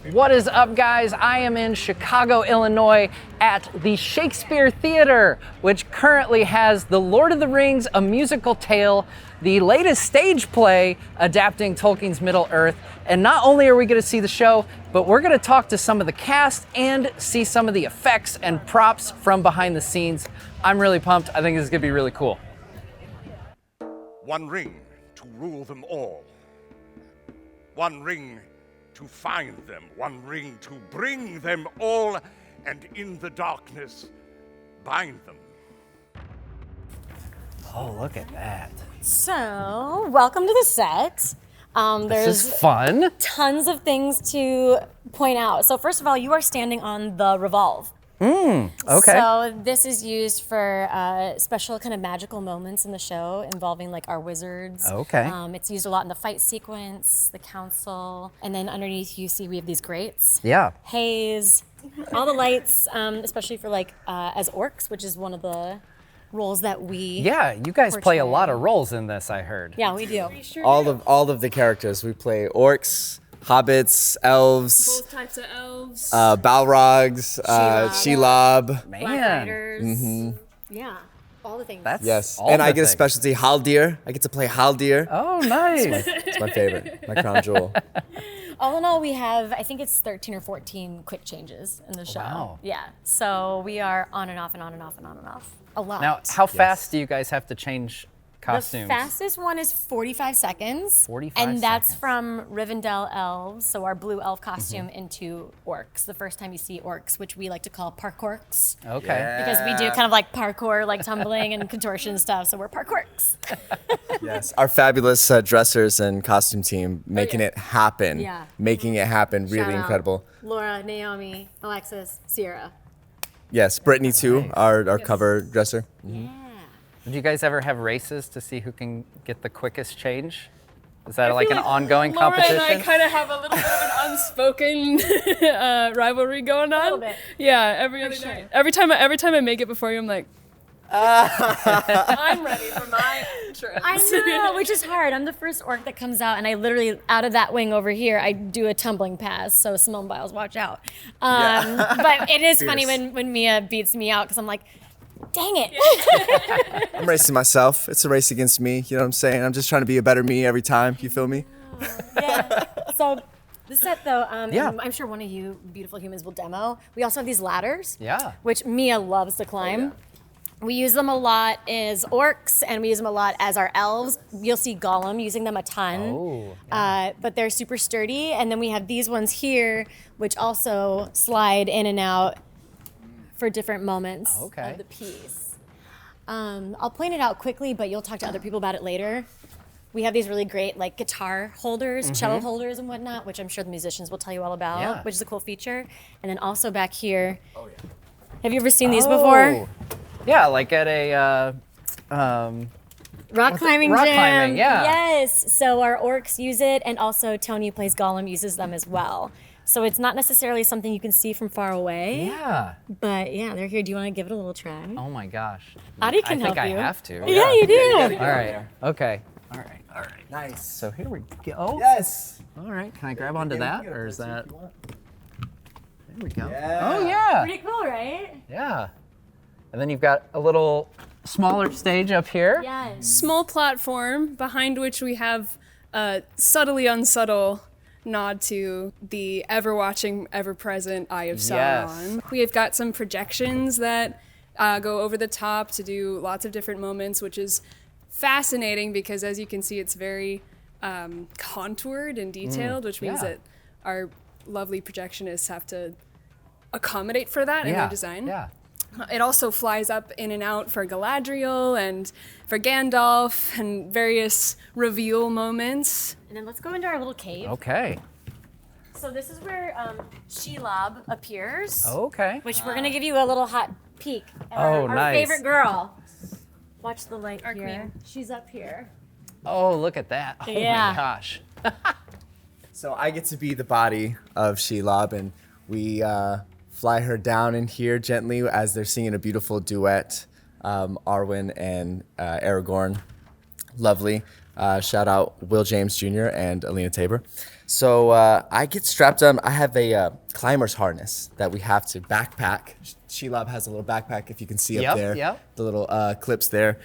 What is up, guys? I am in Chicago, Illinois at the Shakespeare Theater, which currently has The Lord of the Rings, A Musical Tale, the latest stage play adapting Tolkien's Middle-earth. And not only are we gonna see the show, but we're gonna talk to some of the cast and see some of the effects and props from behind the scenes. I'm really pumped. I think this is gonna be really cool. One ring to rule them all. One ring to find them, one ring to bring them all, and in the darkness, bind them. Oh, look at that. So, welcome to the set. This is fun. Tons of things to point out. So first of all, you are standing on the revolve. Okay. So this is used for special kind of magical moments in the show involving like our wizards. Okay. It's used a lot in the fight sequence, the council, and then underneath you see we have these grates. Yeah. Haze, all the lights, especially for like as orcs, which is one of the roles that we Yeah, you guys play a portray. lot of roles in this, I heard. Yeah, we do. All of the characters. We play orcs, hobbits, elves, Both types of elves. balrogs, Shelob. Black Man. Riders. Yeah, all the things. That's Yes, all and the I get a things. specialty Haldir. I get to play Haldir. Oh, nice. It's my favorite, my crown jewel. All in all, we have, I think it's 13 or 14 quick changes in the show. Wow. Yeah, so we are on and off and on and off and on and off. A lot. Now, how fast do you guys have to change costumes? The fastest one is 45 seconds. 45 And that's seconds. from Rivendell elves, so our blue elf costume, into orcs. The first time you see orcs, which we like to call parkourks. Okay. Because we do kind of like parkour, like tumbling and contortion stuff, so we're parkourks. Yes, our fabulous dressers and costume team making it happen. Yeah. Making it happen, really Shout out incredible. Laura, Naomi, Alexis, Sierra. Yes, Brittany too, our cover dresser. Yeah. Do you guys ever have races to see who can get the quickest change? Is that like an ongoing Laura competition? and I kind of have a little bit of an unspoken rivalry going on. little bit. Yeah, every other night. Every time I make it before you, I'm like, I'm ready for my entrance. I know, which is hard. I'm the first orc that comes out, and I literally, out of that wing over here, I do a tumbling pass, so Simone Biles, watch out. But it is funny when Mia beats me out, because I'm like, dang it. I'm racing myself. It's a race against me. You know what I'm saying? I'm just trying to be a better me every time. You feel me? Yeah. So the set, though, Yeah. and I'm sure one of you beautiful humans will demo. We also have these ladders, Yeah. which Mia loves to climb. We use them a lot as orcs, and we use them a lot as our elves. You'll see Gollum using them a ton. Oh, But they're super sturdy. And then we have these ones here, which also slide in and out for different moments Okay. of the piece. I'll point it out quickly, but you'll talk to other people about it later. We have these really great like guitar holders, cello holders and whatnot, which I'm sure the musicians will tell you all about, Yeah. which is a cool feature. And then also back here, have you ever seen these before? Yeah, like at a Rock climbing rock gym. climbing, yeah. Yes. So our orcs use it, and also Tony, who plays Gollum, uses them as well. So it's not necessarily something you can see from far away. Yeah. But yeah, they're here. Do you want to give it a little try? Oh my gosh. Adi can I think help I you. have to. Yeah, you do. All right. Okay. All right. All right. Nice. So here we go. Yes. All right. Can I grab onto that, or is that? There we go. Yeah. Oh yeah. Pretty cool, right? Yeah. And then you've got a little smaller stage up here. Yes. Small platform behind which we have a subtly unsubtle nod to the ever-watching, ever-present Eye of Sauron. Yes. We have got some projections that go over the top to do lots of different moments, which is fascinating because, as you can see, it's very contoured and detailed, which means yeah. that our lovely projectionists have to accommodate for that in their design. Yeah. It also flies up in and out for Galadriel and for Gandalf and various reveal moments. And then let's go into our little cave. Okay. So this is where Shelob appears, Okay. which we're gonna give you a little hot peek at Oh, our nice. favorite girl. Watch the light Our here. queen. She's up here. Oh, look at that. Oh Yeah. my gosh. So I get to be the body of Shelob, and we fly her down in here gently as they're singing a beautiful duet, Arwen and Aragorn. Lovely. Shout out Will James Jr. and Alina Tabor. So I get strapped on. I have a climber's harness that we have to backpack. Shelob has a little backpack, if you can see up there. Yep. The little clips there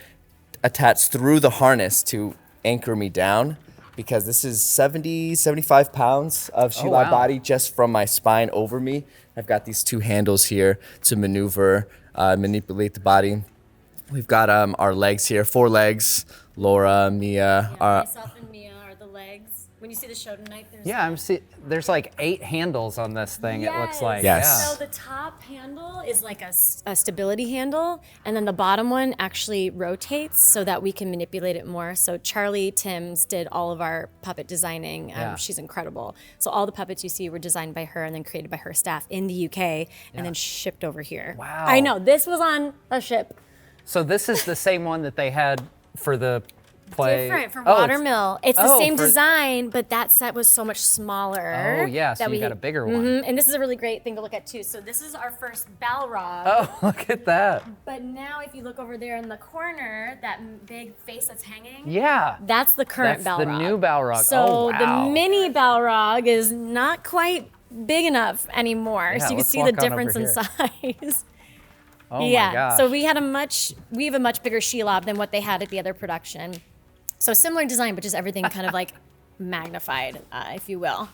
attached through the harness to anchor me down, because this is 75 pounds of Shelob wow. body just from my spine over me. I've got these 2 handles here to manipulate the body. We've got our legs here, 4 legs. Laura, Mia. Myself and Mia are the legs. When you see the show tonight, There's like 8 handles on this thing. It looks like. Yes. So the top handle is like a stability handle, and then the bottom one actually rotates so that we can manipulate it more. So Charlie Timms did all of our puppet designing. She's incredible. So all the puppets you see were designed by her and then created by her staff in the UK and then shipped over here. Wow. I know, this was on a ship. So this is the same one that they had for the play. Different for Oh, Watermill. It's the same for- design, but that set was so much smaller. Oh yeah, so that you got a bigger one. And this is a really great thing to look at too. So this is our first Balrog. Oh, look at that. But now if you look over there in the corner, that big face that's hanging, Yeah. that's the current That's Balrog. the new Balrog. So Oh, wow. the mini Balrog is not quite big enough anymore. Yeah, So you can let's see the walk on difference in over size. Oh yeah. my gosh. So we have a much bigger Shelob than what they had at the other production. So similar design, but just everything kind of like magnified, if you will.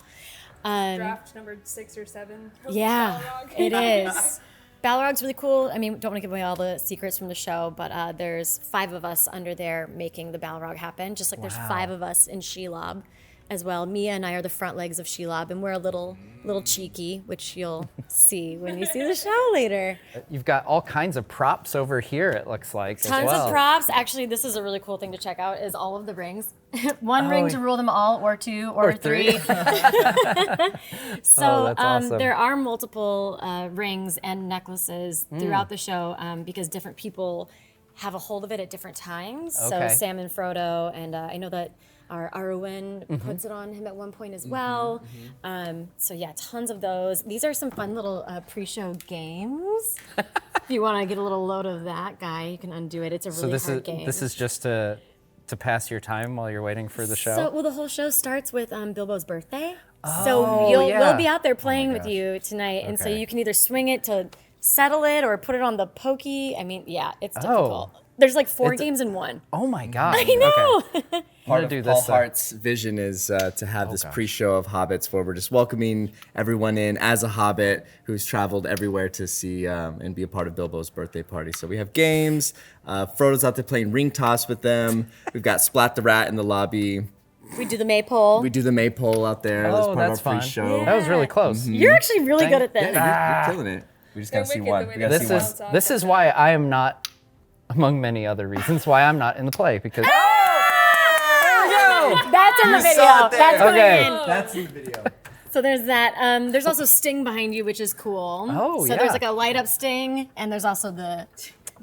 Draft number 6 or 7. Yeah, Balrog. it is. Balrog's really cool. I mean, don't want to give away all the secrets from the show, but there's 5 of us under there making the Balrog happen, just like there's 5 of us in Shelob as well. Mia and I are the front legs of Shelob, and we're a little cheeky, which you'll see when you see the show later. You've got all kinds of props over here, it looks like. as Tons well. of props. Actually, this is a really cool thing to check out, is all of the rings. One ring to rule them all, or 2, or 3. So that's awesome. there are multiple rings and necklaces throughout the show because different people have a hold of it at different times. Okay. So Sam and Frodo, and I know that our Arwen puts it on him at one point as well. So yeah, tons of those. These are some fun little pre-show games. If you want to get a little load of that guy, you can undo it. It's a really hard game. This is just to pass your time while you're waiting for the show. So, well, the whole show starts with Bilbo's birthday. So yeah. we'll be out there playing with you tonight, and so Okay. you can either swing it to settle it or put it on the pokey. I mean, yeah, it's difficult. There's like 4 games in one. Oh my God. I know. Okay. Part I'm of gonna do Paul this. Hart's vision is to have this pre-show of Hobbits where we're just welcoming everyone in as a Hobbit who's traveled everywhere to see and be a part of Bilbo's birthday party. So we have games. Frodo's out there playing ring toss with them. We've got Splat the Rat in the lobby. We do the maypole. We do the maypole out there. That's Oh, part that's of our fun. pre-show. That was really close. You're actually really good at this. You're killing it. We just gotta see wicked, one. the way We gotta they see This one. is this is why I am not, among many other reasons, why I'm not in the play because. That's in the video. saw it there. That's going Okay. in. That's the video. So there's that. There's also Sting behind you, which is cool. Oh, so yeah. there's like a light up Sting, and there's also the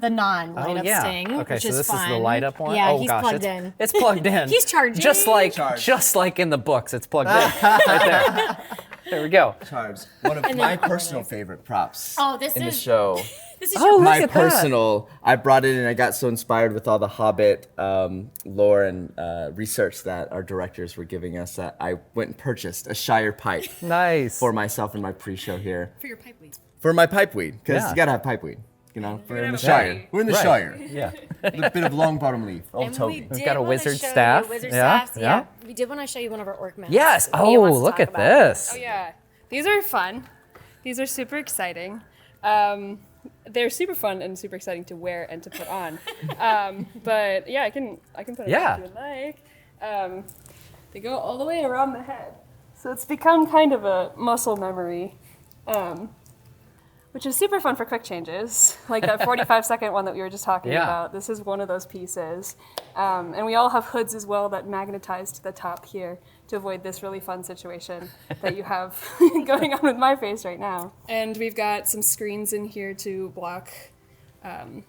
non-light up Sting, Okay, which so is this fun. is the light up one. Yeah, oh he's gosh, plugged it's, in. It's plugged in. He's charging. Just like in the books, it's plugged in. Right there. There we go. Charles, one of my personal favorite props Oh, this in the is show. this is Oh, your look My at that. personal, I brought it in. I got so inspired with all the Hobbit lore and research that our directors were giving us that I went and purchased a Shire pipe Nice. for myself in my pre-show here. for your pipe weed. For my pipe weed, because Yeah. you gotta have pipe weed. You know, we're in the have a Shire. party. We're in the Right. Shire. Yeah. A bit of long bottom leaf. Old And Toby. we did got a wanna wizard show you staff. Wizard Yeah, staffs. yeah. We did want to show you one of our orc masks. Yes. that Mia Oh, wants to look talk at about. this. Oh yeah, these are fun. These are super exciting. They're super fun and super exciting to wear and to put on. But yeah, I can put it Yeah. on if you like. They go all the way around the head, so it's become kind of a muscle memory, which is super fun for quick changes, like that 45-second one that we were just talking Yeah. about. This is one of those pieces, and we all have hoods as well that magnetize to the top here to avoid this really fun situation that you have going on with my face right now. And we've got some screens in here to block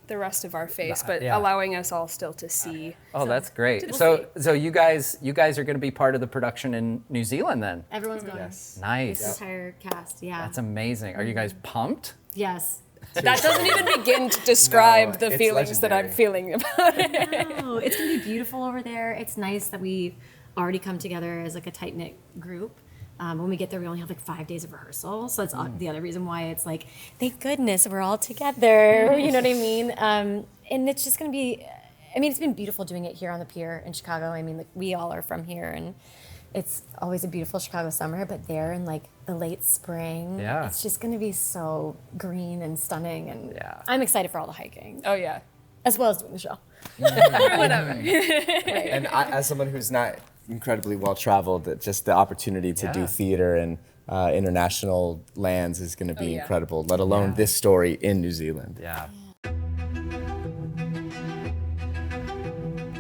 the rest of our face, but yeah. allowing us all still to see. Oh, that's great. So you guys are going to be part of the production in New Zealand then. Everyone's going. Yes. The Nice. entire cast. Yeah. That's amazing. Are you guys pumped? Yes. That doesn't even begin to describe the it's feelings that I'm feeling about it. Oh, it's gonna be beautiful over there. It's nice that we've already come together as like a tight knit group. When we get there, we only have like 5 days of rehearsal, so that's the other reason why it's like, thank goodness we're all together. You know what I mean? And it's just gonna be. I mean, it's been beautiful doing it here on the pier in Chicago. I mean, like, we all are from here, and it's always a beautiful Chicago summer. But there in like the late spring, it's just gonna be so green and stunning. And I'm excited for all the hiking. Oh yeah. As well as doing the show. Whatever. And as someone who's not incredibly well traveled, just the opportunity to do theater and international lands is going to be incredible. Let alone this story in New Zealand. Yeah.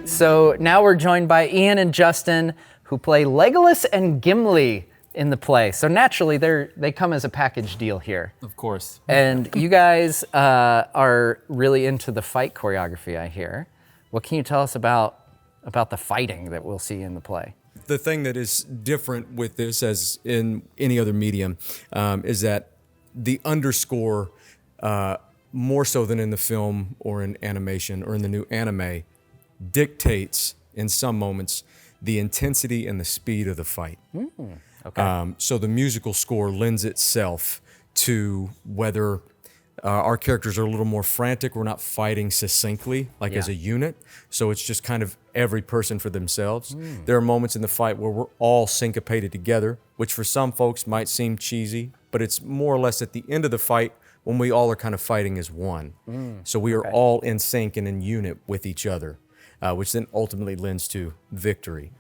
So now we're joined by Ian and Justin, who play Legolas and Gimli in the play. So naturally, they come as a package deal here. Of course. And you guys are really into the fight choreography, I hear. What can you tell us about the fighting that we'll see in the play? The thing that is different with this, as in any other medium, is that the underscore, more so than in the film or in animation or in the new anime, dictates in some moments the intensity and the speed of the fight. Okay. So the musical score lends itself to whether our characters are a little more frantic. We're not fighting succinctly, like as a unit. So it's just kind of every person for themselves. There are moments in the fight where we're all syncopated together, which for some folks might seem cheesy, but it's more or less at the end of the fight when we all are kind of fighting as one. So we are all in sync and in unit with each other, which then ultimately lends to victory.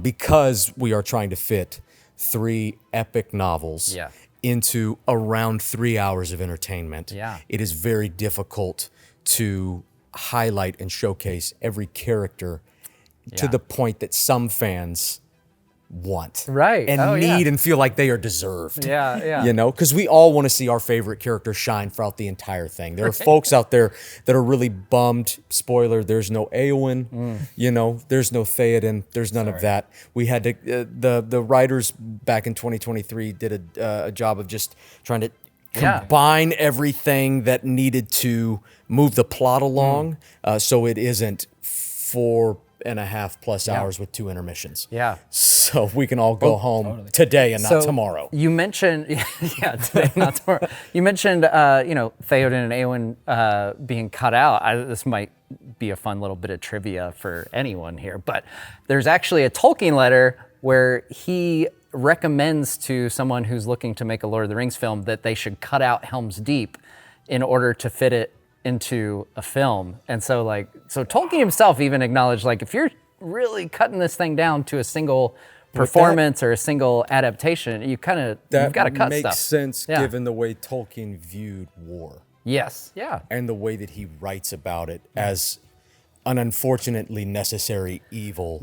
Because we are trying to fit 3 epic novels into around 3 hours of entertainment, it is very difficult to highlight and showcase every character to the point that some fans want and need and feel like they are deserved. You know, because we all want to see our favorite character shine throughout the entire thing. There are folks out there that are really bummed. Spoiler, there's no Éowyn, you know, there's no Theoden, there's none of that. We had to, the writers back in 2023 did a job of just trying to combine everything that needed to move the plot along, so it isn't 4.5+ hours with 2 intermissions. So we can all go home today and not tomorrow. You mentioned, today, not tomorrow. You mentioned, Theoden and Éowyn being cut out. This might be a fun little bit of trivia for anyone here, but there's actually a Tolkien letter where he recommends to someone who's looking to make a Lord of the Rings film that they should cut out Helm's Deep in order to fit it into a film. And so Tolkien himself even acknowledged, like, if you're really cutting this thing down to a single performance or a single adaptation, you've got to cut stuff. That makes sense given the way Tolkien viewed war. Yes. And the way that he writes about it as an unfortunately necessary evil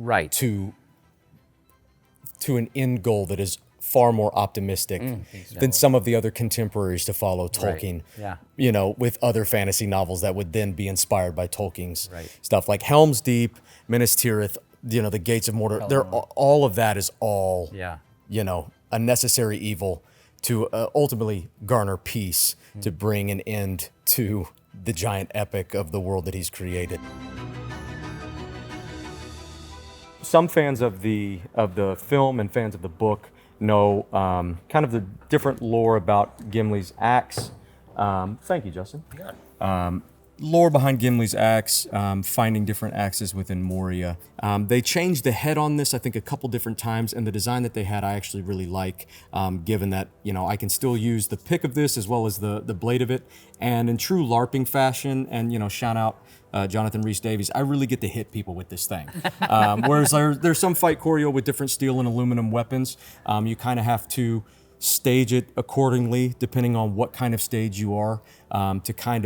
to an end goal that is far more optimistic than some of the other contemporaries to follow Tolkien, you know, with other fantasy novels that would then be inspired by Tolkien's stuff, like Helm's Deep, Minas Tirith, you know, the Gates of Mordor. All of that is all, you know, a necessary evil to ultimately garner peace, to bring an end to the giant epic of the world that he's created. Some fans of the film and fans of the book know kind of the different lore about Gimli's axe. Thank you, Justin. Lore behind Gimli's axe, finding different axes within Moria. They changed the head on this, I think, a couple different times, and the design that they had I actually really like, given that, you know, I can still use the pick of this as well as the blade of it. And in true LARPing fashion, and, you know, shout out Jonathan Rhys-Davies, I really get to hit people with this thing. Whereas there's some fight choreo with different steel and aluminum weapons. You kind of have to stage it accordingly, depending on what kind of stage you are, to kind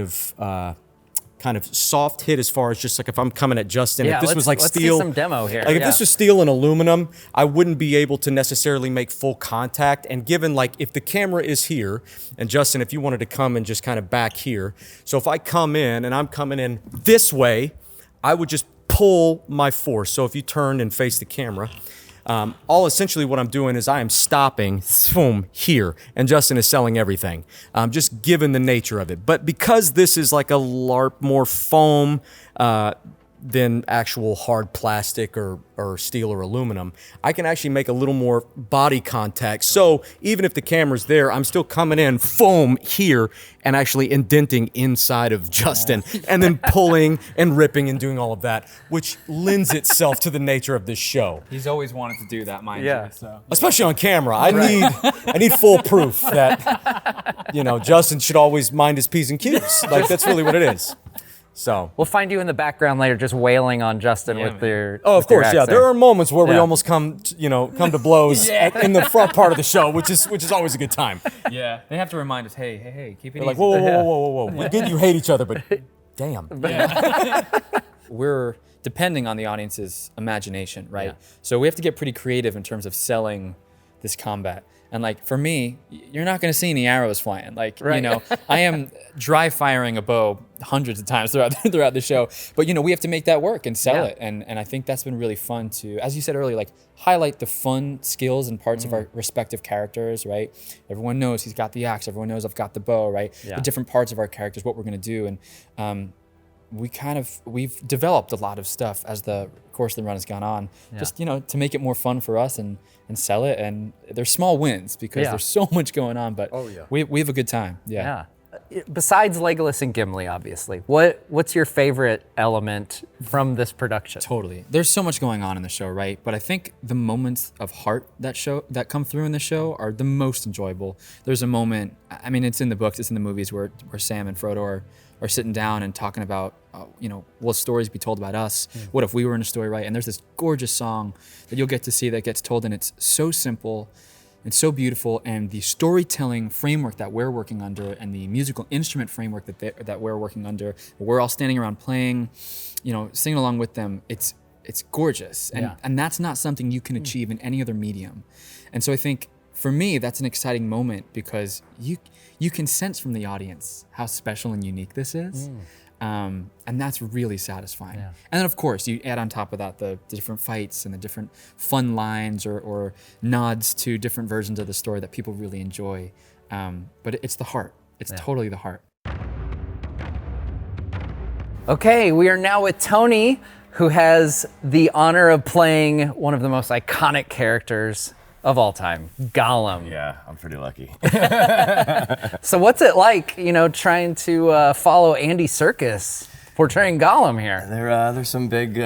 of soft hit as far as just like if I'm coming at Justin, if this was like steel, let's see some demo here. Like if this was steel and aluminum, I wouldn't be able to necessarily make full contact. And given like if the camera is here, and Justin, if you wanted to come and just kind of back here, so if I come in and I'm coming in this way, I would just pull my force. So if you turn and face the camera, All essentially what I'm doing is I am stopping here, and Justin is selling everything, just given the nature of it. But because this is like a LARP, more foam than actual hard plastic or steel or aluminum, I can actually make a little more body contact. So even if the camera's there, I'm still coming in foam here and actually indenting inside of Justin and then pulling and ripping and doing all of that, which lends itself to the nature of this show. He's always wanted to do that, mind you. So. Especially on camera. I need full proof that, Justin should always mind his P's and Q's. Like, that's really what it is. So we'll find you in the background later, just wailing on Justin with your. Oh, of with your course, axe yeah. there. There are moments where we almost come to blows in the front part of the show, which is always a good time. Yeah, they have to remind us, hey, keep it They're easy. like, whoa. We get you hate each other, but damn. We're depending on the audience's imagination, right? Yeah. So we have to get pretty creative in terms of selling this combat. And like for me, you're not going to see any arrows flying. Like, I am dry firing a bow hundreds of times throughout the show. But, we have to make that work and sell it. And I think that's been really fun to, as you said earlier, like highlight the fun skills and parts of our respective characters, right? Everyone knows he's got the axe. Everyone knows I've got the bow, right? Yeah. The different parts of our characters, what we're going to do. And we've developed a lot of stuff as the course of the run has gone on, just to make it more fun for us and sell it. And there's small wins because there's so much going on, but we have a good time. Yeah. Besides Legolas and Gimli, obviously, what's your favorite element from this production? Totally. There's so much going on in the show, right? But I think the moments of heart that come through in the show are the most enjoyable. There's a moment, I mean, it's in the books, it's in the movies where Sam and Frodo are sitting down and talking about, will stories be told about us? What if we were in a story, right? And there's this gorgeous song that you'll get to see that gets told, and it's so simple and so beautiful. And the storytelling framework that we're working under and the musical instrument framework that we're working under, we're all standing around playing, singing along with them. It's gorgeous. And that's not something you can achieve in any other medium. And so I think for me, that's an exciting moment because you can sense from the audience how special and unique this is. And that's really satisfying. Yeah. And then of course you add on top of that the different fights and the different fun lines or nods to different versions of the story that people really enjoy. But it's the heart. It's totally the heart. Okay, we are now with Tony, who has the honor of playing one of the most iconic characters of all time, Gollum. Yeah, I'm pretty lucky. So what's it like, trying to follow Andy Serkis portraying Gollum here? There's some big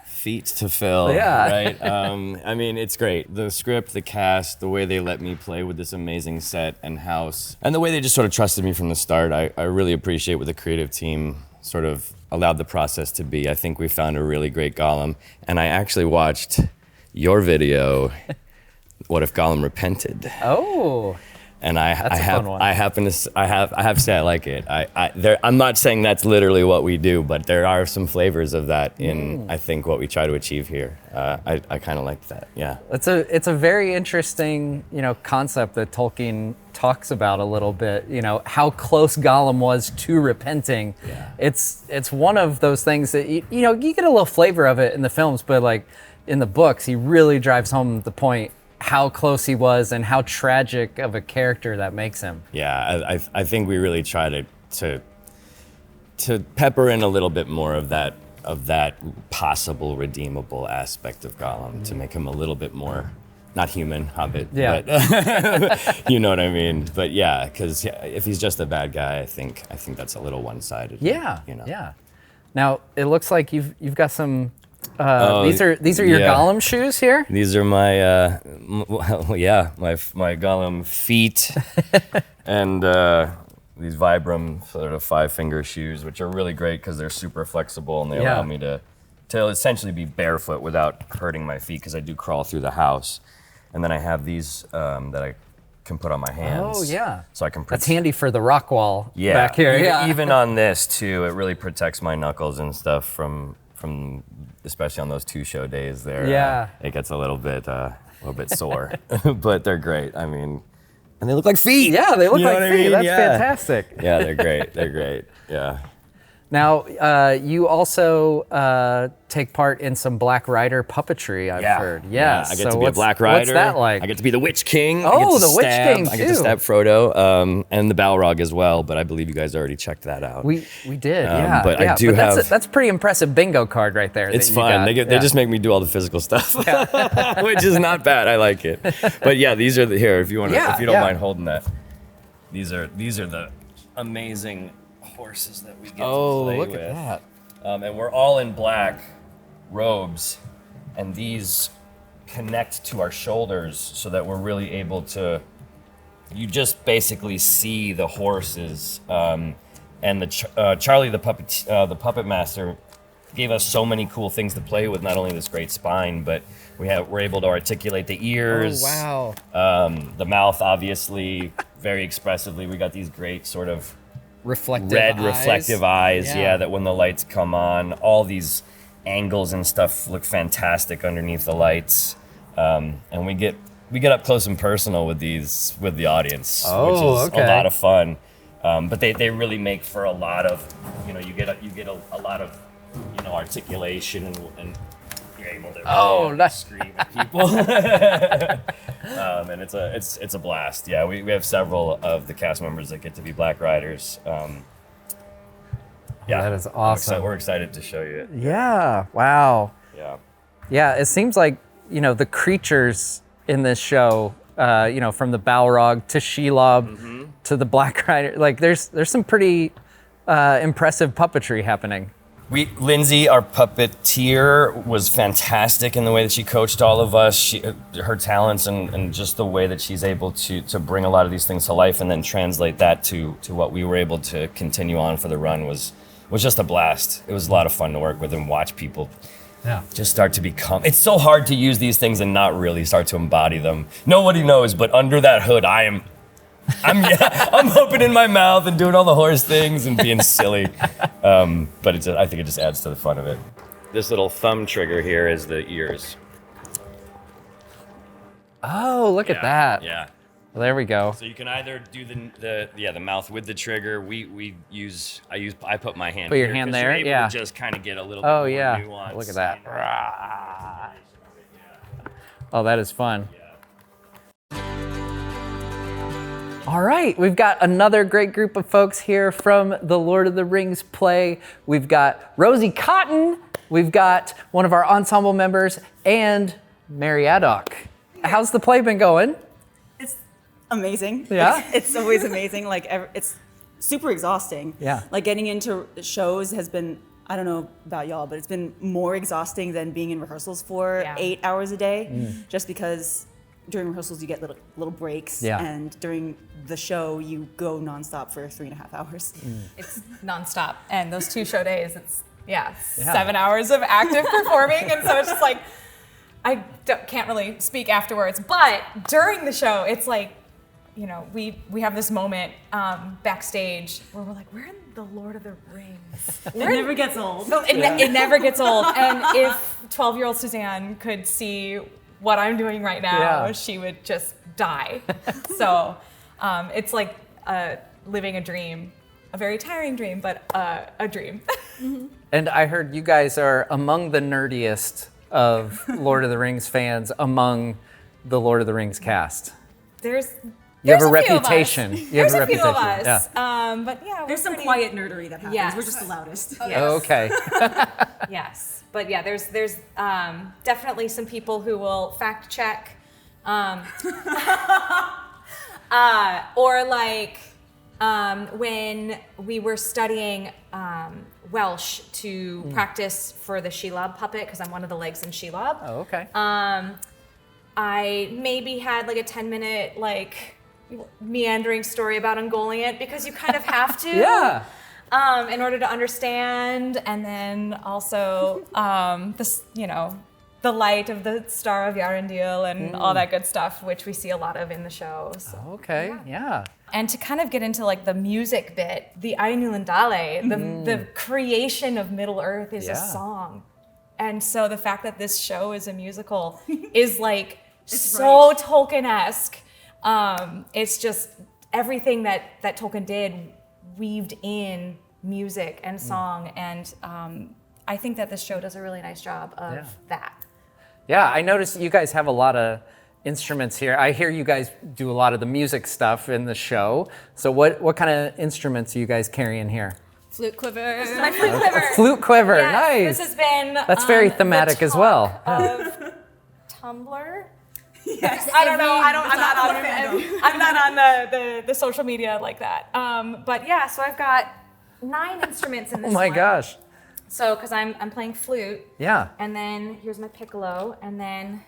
feet to fill, right? I mean, it's great. The script, the cast, the way they let me play with this amazing set and house, and the way they just sort of trusted me from the start, I really appreciate what the creative team sort of allowed the process to be. I think we found a really great Gollum, and I actually watched your video, What If Gollum Repented? Oh. And I have to say I like it. I'm not saying that's literally what we do, but there are some flavors of that in I think what we try to achieve here. I kind of like that. Yeah. It's a very interesting concept that Tolkien talks about a little bit. How close Gollum was to repenting. Yeah. It's one of those things that you get a little flavor of it in the films, but like in the books, he really drives home the point how close he was and how tragic of a character that makes him. Yeah, I think we really try to pepper in a little bit more of that possible redeemable aspect of Gollum to make him a little bit more, not human, hobbit, but you know what I mean? But yeah, because if he's just a bad guy, I think that's a little one-sided. Yeah, yeah. Now, it looks like you've got some these are your Gollum shoes here? These are my my Gollum feet and these Vibram sort of 5-finger shoes, which are really great because they're super flexible and they allow me to essentially be barefoot without hurting my feet because I do crawl through the house. And then I have these that I can put on my hands. Oh yeah. So I can. That's handy for the rock wall back here. Even on this too, it really protects my knuckles and stuff from especially on those 2 show days there. Yeah. It gets a little bit sore, but they're great. I mean, and they look like feet. Yeah, they look like feet. I mean? That's fantastic. Yeah, they're great. They're great. Yeah. Now, you also take part in some Black Rider puppetry, I've heard. Yeah, I get to be a Black Rider. What's that like? I get to be the Witch King. Oh, the Witch King, I get to too. stab Frodo, and the Balrog as well, but I believe you guys already checked that out. We did, yeah. But yeah. I do have... That's a pretty impressive bingo card right there. It's that you fun. got. They just make me do all the physical stuff, which is not bad. I like it. But yeah, these are here. If you want, if you don't mind holding that, these are the amazing horses that we get to play with. Look at that. And we're all in black robes, and these connect to our shoulders so that we're really able to. You just basically see the horses, and Charlie the puppet master gave us so many cool things to play with. Not only this great spine, but we're able to articulate the ears. Oh wow! The mouth, obviously, very expressively. We got these great sort of reflective eyes. Yeah, that when the lights come on, all these angles and stuff look fantastic underneath the lights. And we get up close and personal with the audience, which is a lot of fun. But they really make for a lot of, you get a lot of, articulation and you're able to scream at people. And it's a blast. Yeah, we have several of the cast members that get to be Black Riders. Yeah, that is awesome. We're excited to show you it. Yeah. Wow. Yeah. Yeah. It seems like the creatures in this show, from the Balrog to Shelob to the Black Rider, like there's some pretty impressive puppetry happening. Lindsay, our puppeteer, was fantastic in the way that she coached all of us. Her talents and just the way that she's able to bring a lot of these things to life and then translate that to what we were able to continue on for the run was just a blast. It was a lot of fun to work with and watch people just start to become. It's so hard to use these things and not really start to embody them. Nobody knows, but under that hood, I'm opening my mouth and doing all the horse things and being silly. But I think it just adds to the fun of it. This little thumb trigger here is the ears. Oh, look at that. Yeah. Well, there we go. So you can either do the mouth with the trigger. I put my hand. Put your here, hand 'cause there. You're able to just kind of get a little. Oh bit yeah. more nuance. Look at that. Oh, that is fun. All right, we've got another great group of folks here from the Lord of the Rings play. We've got Rosie Cotton, we've got one of our ensemble members, and Mary Addock. How's the play been going? It's amazing. Yeah? It's always amazing. It's super exhausting. Yeah. Like getting into shows has been, I don't know about y'all, but it's been more exhausting than being in rehearsals for 8 hours a day, just because during rehearsals you get little breaks, and during the show you go nonstop for 3.5 hours. It's nonstop, and those 2 show days, it's 7 hours of active performing, and so it's just like I can't really speak afterwards. But during the show, it's like, we have this moment backstage where we're like, we're in the Lord of the Rings. It never gets old. No, it never gets old. And if 12-year-old Suzanne could see what I'm doing right now, she would just die. So it's like living a dream, a very tiring dream, but a dream. And I heard you guys are among the nerdiest of Lord of the Rings fans among the Lord of the Rings cast. You have a reputation. There's a few of us. Yeah. But yeah, there's some quiet nerdery that happens. Yes. We're just the loudest. Oh, okay. Yes, but yeah, there's definitely some people who will fact check, or like when we were studying Welsh to practice for the Shelob puppet, because I'm one of the legs in Shelob. Oh, okay. I maybe had like a 10-minute meandering story about Ungoliant, because you kind of have to. Yeah. In order to understand, and then also the light of the Star of Yarendil and all that good stuff, which we see a lot of in the show. So, okay, yeah. And to kind of get into like the music bit, the Ainulindale, the creation of Middle Earth is a song. And so the fact that this show is a musical is like so Tolkien-esque. It's just everything that Tolkien did weaved in music and song, and I think that this show does a really nice job of that. Yeah, I noticed you guys have a lot of instruments here. I hear you guys do a lot of the music stuff in the show. So what kind of instruments are you guys carrying here? Flute quiver. My flute quiver. A flute quiver, Yes, nice. This has been That's very thematic as well. Of Tumblr. Yes. I don't know. I'm not on the social media like that. But yeah, so I've got 9 instruments in this Oh my one. gosh. So, because I'm playing flute. Yeah. And then here's my piccolo, and then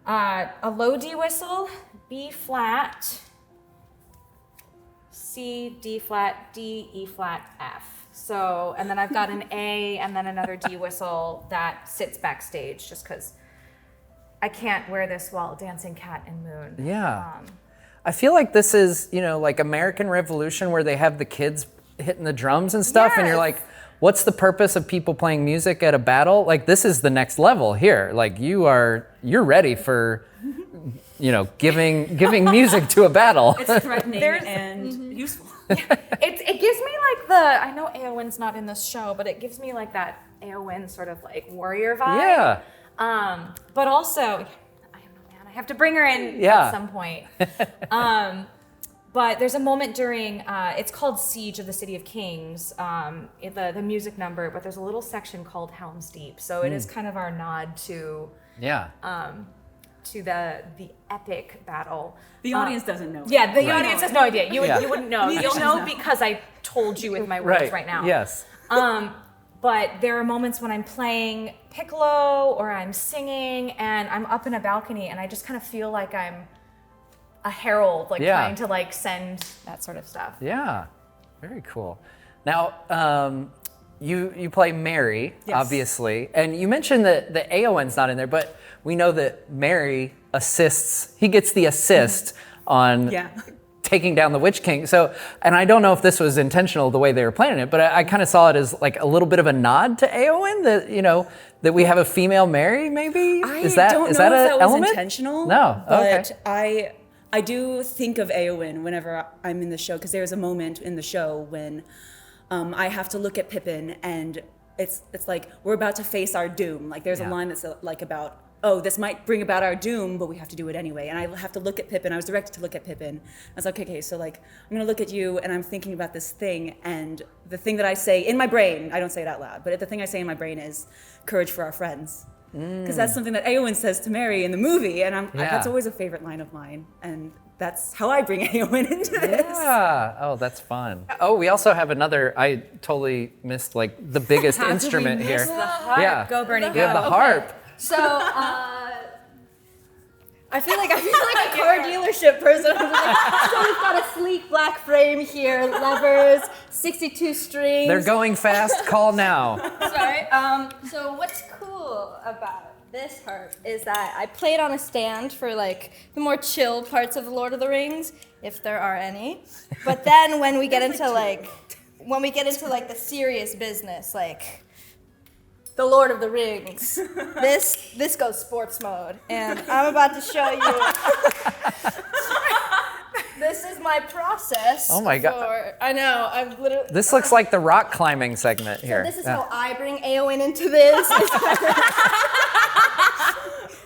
a low D whistle, B flat, C, D flat, D, E flat, F. So, and then I've got an A and then another D whistle that sits backstage just because I can't wear this while dancing Cat and Moon. Yeah. I feel like this is, like American Revolution where they have the kids hitting the drums and stuff, and you're like, what's the purpose of people playing music at a battle? Like, this is the next level here. Like, you're ready for, giving music to a battle. It's threatening and useful. It gives me like I know Eowyn's not in this show, but it gives me like that Eowyn sort of like warrior vibe. Yeah. But also, I have to bring her in at some point. But there's a moment during, it's called Siege of the City of Kings, the music number, but there's a little section called Helm's Deep. So it is kind of our nod to the epic battle. The audience doesn't know. Yeah, the audience has no idea. You wouldn't know. You'll know because I told you with my words right now. Yes. But there are moments when I'm playing piccolo or I'm singing and I'm up in a balcony and I just kind of feel like I'm a herald, trying to send that sort of stuff. Yeah, very cool. Now, you play Mary, obviously, and you mentioned that the Eowyn's not in there, but we know that Mary assists. He gets the assist on taking down the Witch King. So, and I don't know if this was intentional the way they were planning it, but I kind of saw it as like a little bit of a nod to Eowyn that that we have a female Mary. Maybe I don't know if that was intentional. No, but I do think of Eowyn whenever I'm in the show, because there's a moment in the show when I have to look at Pippin and it's like we're about to face our doom. Like there's a line that's like about, oh, this might bring about our doom, but we have to do it anyway. And I have to look at Pippin. I was directed to look at Pippin. I was like, okay, so like I'm gonna look at you and I'm thinking about this thing, and the thing that I say in my brain, I don't say it out loud, but the thing I say in my brain is courage for our friends. Because that's something that Eowyn says to Mary in the movie, and that's always a favorite line of mine, and that's how I bring Eowyn into this. Yeah. Oh, that's fun. Oh, we also have another. I totally missed the biggest instrument here. The harp. Yeah. Go, Bernie, We have the harp. So, I feel like a car dealership person. So we've got a sleek black frame here, levers, 62 strings. They're going fast. Call now. Sorry. So what's cool about this harp is that I play it on a stand for the more chill parts of the Lord of the Rings, if there are any. But then when we get into the serious business, the Lord of the Rings, this goes sports mode, and I'm about to show you. This is my process. Oh my God. I know. I'm literally. This looks like the rock climbing segment here. So this is how I bring Eowyn into this.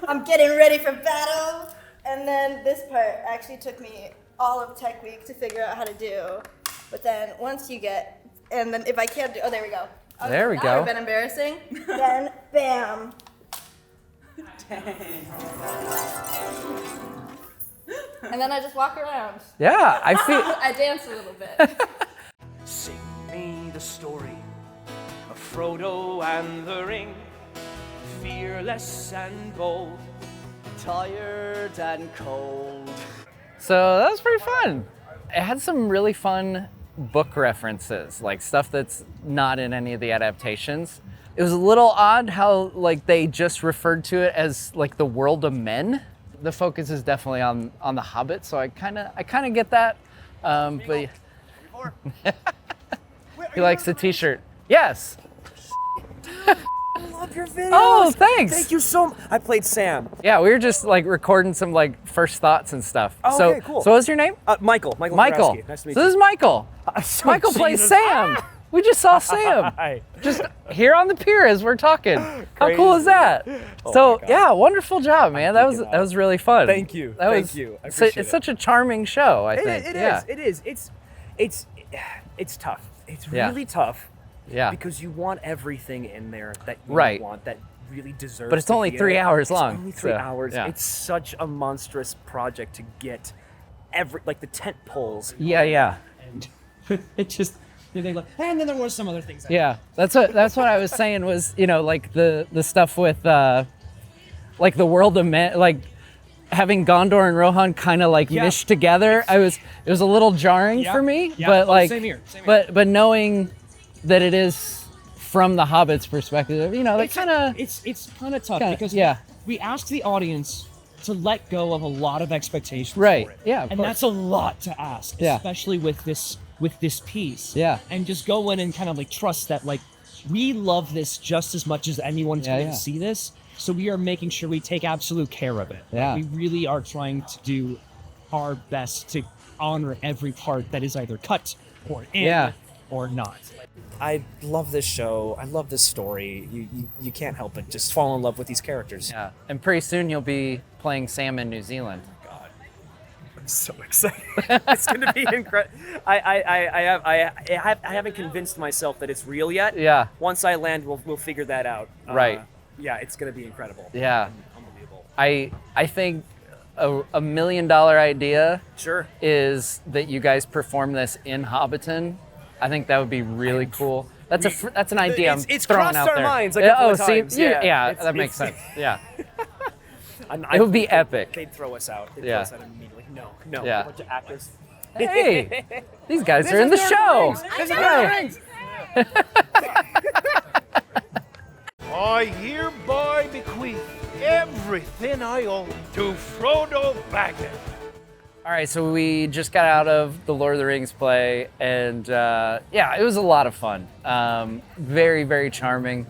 I'm getting ready for battle, and then this part actually took me all of Tech Week to figure out how to do. But then once you get, and then if I can't do, there we go. There we That go. would have been embarrassing. Then bam. And then I just walk around. Yeah, I feel. I dance a little bit. Sing me the story of Frodo and the ring, fearless and bold, tired and cold. So that was pretty fun. It had some really fun book references, like stuff that's not in any of the adaptations. It was a little odd how they just referred to it as the world of men. The focus is definitely on the Hobbit, so I kind of get that. But he likes the T-shirt. Yes. I love love your videos. Oh, thanks. Thank you so much. I played Sam. Yeah, we were just like recording some like first thoughts and stuff. Oh, okay, cool. So what's your name? Michael. Michael. Borowski. Nice to meet So this is Michael. So Michael plays Jesus. Sam. We just saw Sam. Hi. Just here on the pier as we're talking. How cool is Crazy. that? Oh So my God. yeah, wonderful job, man. That was really fun. Thank you. That Thank was, you. I it's appreciate it. such a charming show, I think. It yeah. is. It is. It's tough. It's Yeah. really tough. Yeah. Because you want everything in there that you Right. want, that really deserves. But it's to only be 3 in it. hours long, It's only 3 so, hours. yeah. It's such a monstrous project to get like the tent poles. Yeah. And it just, they like, and then there was some other things. Yeah, that's what I was saying was, like the stuff with like the world of men, like having Gondor and Rohan kind of like meshed together. It was a little jarring for me, but like same here. Same here. but knowing that it is from the Hobbit's perspective, that kind of it's kind of tough because yeah. we asked the audience to let go of a lot of expectations Right. for it. Yeah, of and course. that's a lot to ask, Yeah. especially with this piece. Yeah. And just go in and kind of like trust that like we love this just as much as anyone's going to see this. So we are making sure we take absolute care of it. Yeah. We really are trying to do our best to honor every part that is either cut or in or not. I love this show. I love this story. You can't help but just fall in love with these characters. Yeah, and pretty soon you'll be playing Sam in New Zealand. I'm so excited. It's going to be incredible. I haven't convinced myself that it's real yet. Yeah. Once I land, we'll figure that out. Right. Yeah, it's going to be incredible. Yeah. Unbelievable. I think a $1 million idea Sure. is that you guys perform this in Hobbiton. I think that would be really cool. That's an idea It's I'm throwing crossed out our there. minds a couple of see, times. Yeah. that makes sense. Yeah. It would be epic. They'd throw us out. They'd Yeah. throw us out immediately. No. Yeah. A bunch of actors. Hey, these guys are in the show. I hereby bequeath everything I own to Frodo Baggins. All right, so we just got out of the Lord of the Rings play, and it was a lot of fun. Very, very charming.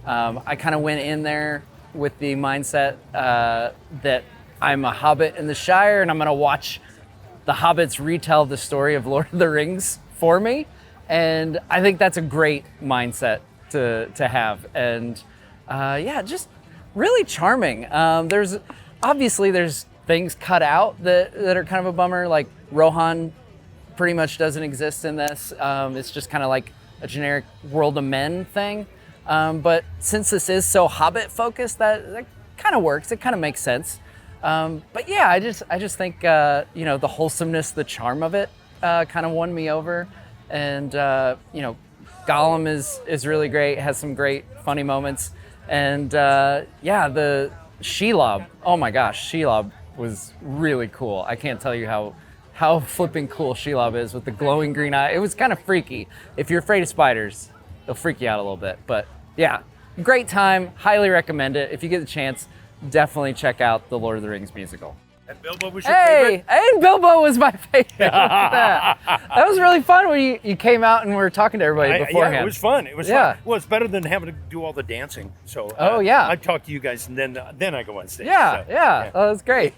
I kind of went in there with the mindset that I'm a hobbit in the Shire, and I'm going to watch the hobbits retell the story of Lord of the Rings for me. And I think that's a great mindset to have. And just really charming. There's things cut out that are kind of a bummer. Like Rohan pretty much doesn't exist in this. It's just kind of like a generic world of men thing. But since this is so Hobbit focused, that kind of works. It kind of makes sense. But yeah, I just think the wholesomeness, the charm of it, kind of won me over. And Gollum is really great. Has some great funny moments. And the Shelob. Oh my gosh, Shelob was really cool. I can't tell you how flipping cool Shelob is with the glowing green eye. It was kind of freaky. If you're afraid of spiders, they'll freak you out a little bit. But yeah, great time. Highly recommend it. If you get the chance, definitely check out the Lord of the Rings musical. And Bilbo was your favorite? And Bilbo was my favorite. that was really fun when you came out and we were talking to everybody beforehand. Yeah, it was fun. It was fun. Well, it's better than having to do all the dancing. So I talk to you guys and then I go on stage. Yeah. So, Oh, that's great.